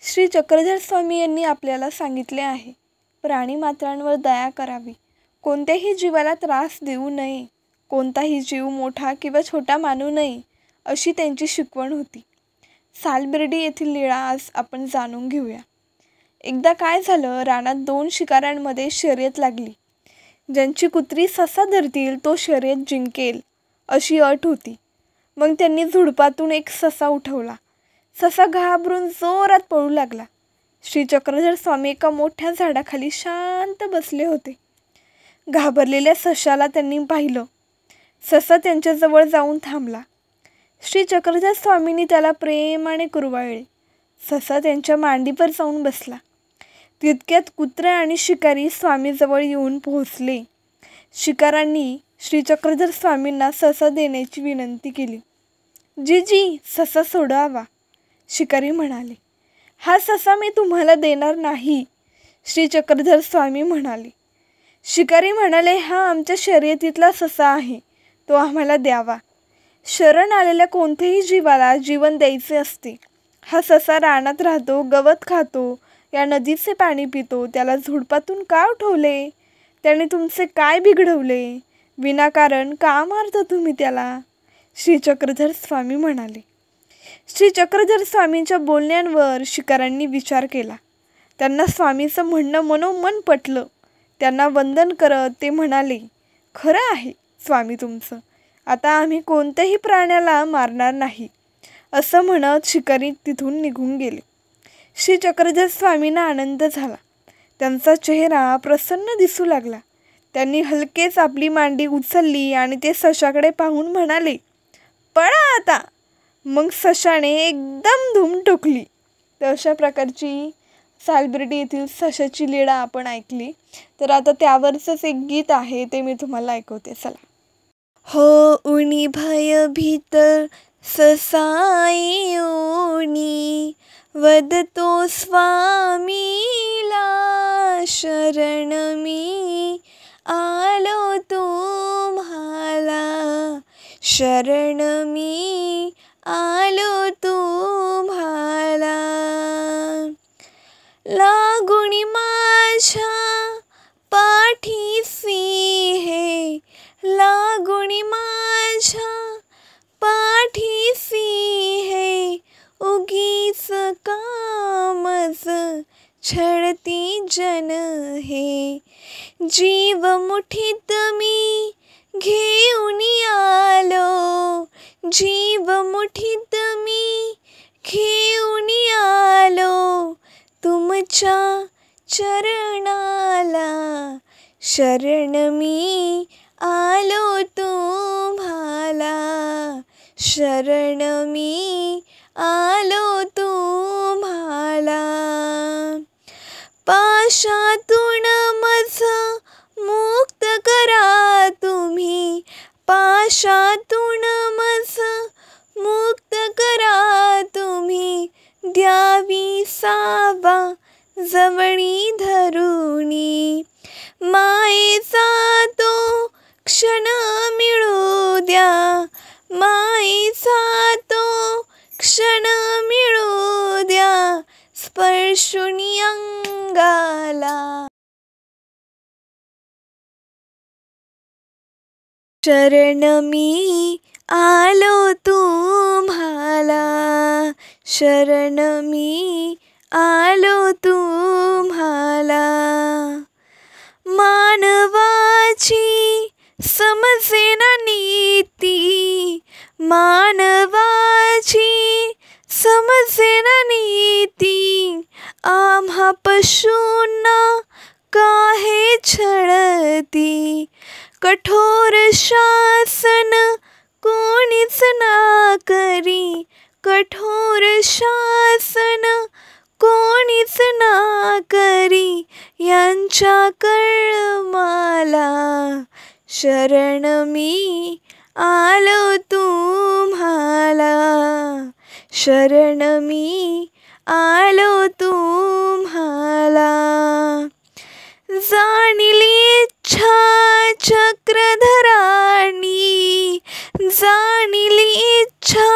श्री चक्रधर स्वामी यांनी आपल्याला सांगितले आहे, प्राणीमात्रांवर दया करावी, कोणत्याही जीवाला त्रास देऊ नये, कोणताही जीव मोठा किंवा छोटा मानू नये, अशी त्यांची शिकवण होती. सालबर्डी येथील लीळा आज आपण जाणून घेऊया. एकदा काय झालं, रानात 2 शिकाऱ्यांमध्ये शर्यत लागली. ज्यांची कुत्री ससा धरतील तो शर्यत जिंकेल अशी अट होती. मग त्यांनी झुडपातून एक ससा उठवला. ससा घाबरून जोरात पळू लागला. श्री चक्रधर स्वामी एका मोठ्या झाडाखाली शांत बसले होते. घाबरलेल्या सशाला त्यांनी पाहिलं. ससा त्यांच्याजवळ जाऊन थांबला. श्री चक्रधर स्वामींनी त्याला प्रेमाने कुरवाळले. ससा त्यांच्या मांडीवर जाऊन बसला. तितक्यात कुत्रे आणि शिकारी स्वामीजवळ येऊन पोहोचले. शिकाऱ्यांनी श्री चक्रधर स्वामींना ससा देण्याची विनंती केली. जी ससा सोडावा, शिकारी म्हणाले. हा ससा मी तुम्हाला देणार नाही, श्री चक्रधर स्वामी म्हणाले. शिकारी म्हणाले, हा आमच्या शर्यतीतला ससा आहे, तो आम्हाला द्यावा. शरण आलेल्या कोणत्याही जीवाला जीवन द्यायचे असते. हा ससा रानात राहतो, गवत खातो, या नदीचे पाणी पितो. त्याला झुडपातून का उठवले? त्याने तुमचे काय बिघडवले? विनाकारण का मारता तुम्ही त्याला? श्री चक्रधर स्वामी म्हणाले. श्री चक्रधर स्वामींच्या बोलण्यांवर शिकाऱ्यांनी विचार केला. त्यांना स्वामीचं म्हणणं मनोमन पटलं. त्यांना वंदन करत ते म्हणाले, खरं आहे स्वामी तुमचं, आता आम्ही कोणत्याही प्राण्याला मारणार नाही. असं म्हणत शिकारी तिथून निघून गेले. श्री चक्रधर स्वामींना आनंद झाला. त्यांचा चेहरा प्रसन्न दिसू लागला. त्यांनी हलकेच आपली मांडी उचलली आणि ते सशाकडे पाहून म्हणाले, पळा आता. मग सशाने एकदम धूम ठोकली. तर अशा प्रकारची सालबर्डी येथील सशाची लीळा आपण ऐकली. तर आता त्यावरचंच एक गीत आहे, ते मी तुम्हाला ऐकवते. चला. हो उणी भयभीत ससाई ओणी, वदतो स्वामीला शरण मी आलो तुम्हाला, शरण मी आलो तुम्हाला. लागुणी माझ्या पाठीसी हे, लागुणी माझ्या पाठीसी हे, उगीच कामच छळती जन हे. जीव मुठीत मी घेऊन आलो, जीव मुठीत मी घेऊन आलो, तुमच्या चरणाला शरण मी आलो तुम्हाला, शरण मी आलो तुम्हाला. पाशातून मज मुक्त करा तुम्ही, पाशातून मज मुक्त करा तुम्ही, द्यावी सावा जवळी धरुणी, मायेचा तो क्षण मिळू द्या, मायेचा तो क्षण मिळू द्या, स्पर्शुनी अंगाला. शरण मी आलो तुम्हाला, शरण मी आलो तुम्हाला. मानवाची समजेना नीती, मानवाची समजेना नीती, आम्हा पशूंना काहे छळती. कठोर शासन कोणीच ना करी, कठोर शासन कोणीच ना करी, यांच्या कळमाला शरण मी आलो तुम्हाला, शरण मी आलो तुम्हाला. जाणिली इच्छा चक्रधराणी, जाणिली इच्छा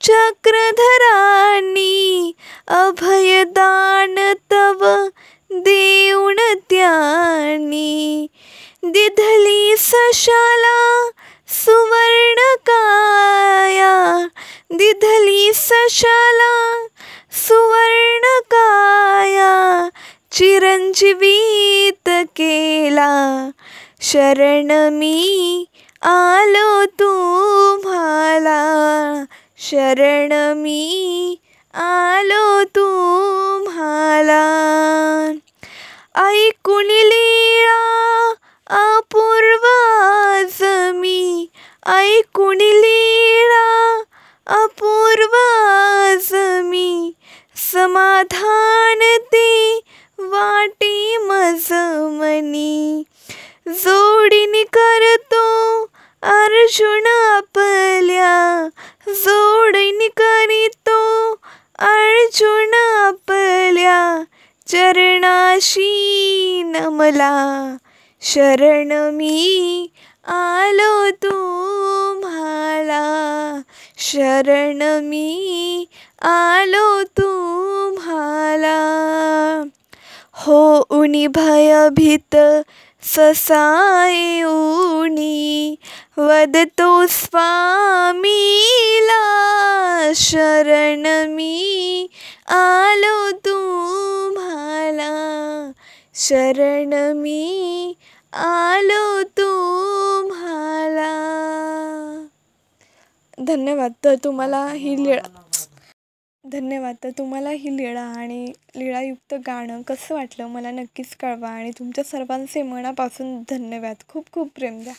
चक्रधराणी, अभयदान तव देऊन त्यांनी, दिधली सशाला सुवर्ण काया, दिधली सशाला सुवर्ण काया, चिरंजीवीत केला, शरण मी आलो तुम्हाला, शरण मी आलो तुम्हाला. ऐकून लीळा अपूर्व आज मी, ऐकून लीळा अपूर्व आज मी, समाधान ते वाटे मज मनी, जोडीने करतो अर्जुन आपल्या, जोडीने करीतो अर्जुन आपल्या, चरणाशी नमला, शरण मी आलो तुम्हाला, शरण मी आलो तुम्हाला. होऊनी भयभीत ससाय उनी, वदतो स्वामीला, शरण मी आलो तुम्हाला, शरण मी आलो तुम्हाला. धन्यवाद. तर तुम्हाला ही लीळा आणि लीळायुक्त गाणं कसं वाटलं मला नक्कीच कळवा आणि तुमच्या सर्वांचे मनापासून धन्यवाद. खूप खूप प्रेम द्या.